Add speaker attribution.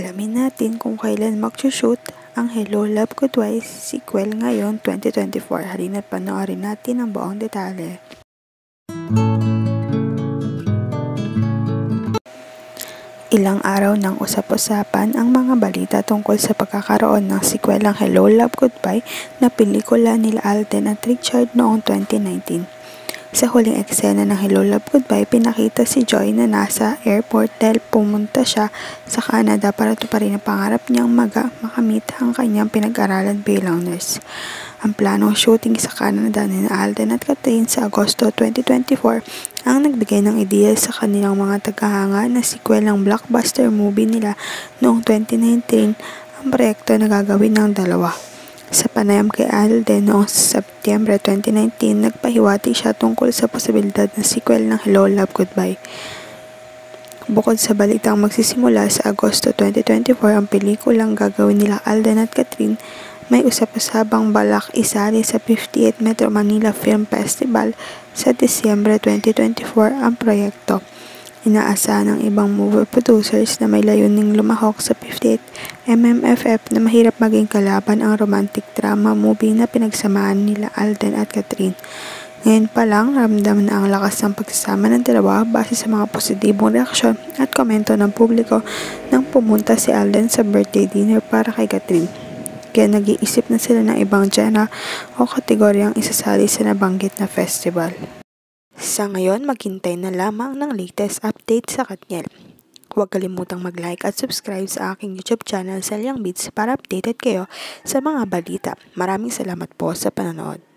Speaker 1: Alamin natin kung kailan mag-shoot ang Hello Love Goodbye sequel ngayon 2024. Halina't panoorin natin ang buong detalye. Ilang araw nang usap-usapan ang mga balita tungkol sa pagkakaroon ng sikwelang Hello Love Goodbye na pelikula nila Alden at Richard noong 2019. Sa huling eksena ng Hello Love Goodbye, pinakita si Joy na nasa airport dahil pumunta siya sa Canada para tuparin ang pangarap niyang makamit ang kanyang pinag-aralan bilang nurse. Ang planong shooting sa Canada ni Alden at Catherine sa Agosto 2024 ang nagbigay ng ideya sa kanilang mga tagahanga na sequel ng blockbuster movie nila noong 2019, ang proyekto na gagawin ng dalawa. Sa panayam kay Alden noong September 2019, nagpahiwatig siya tungkol sa posibilidad ng sequel ng Hello Love Goodbye. Bukod sa balitang magsisimula sa Agosto 2024 ang pelikulang gagawin nila Alden at Catherine, may usap-usapang balak isali sa 58th Metro Manila Film Festival sa Disyembre 2024 ang proyekto. Inaasahan ng ibang movie producers na may layuning lumahok sa 58th MMFF na mahirap maging kalaban ang romantic drama movie na pinagsamahan nila Alden at Catherine. Ngayon pa lang, ramdam na ang lakas ng pagsasama ng dalawa base sa mga positibong reaksyon at komento ng publiko nang pumunta si Alden sa birthday dinner para kay Catherine. Kaya nag-iisip na sila ng ibang genre o kategoryang isasali sa nabanggit na festival. Sa ngayon, maghintay na lamang ng latest update sa Katniel. Huwag kalimutang mag-like at subscribe sa aking YouTube channel, Selyang Beats, para updated kayo sa mga balita. Maraming salamat po sa panonood.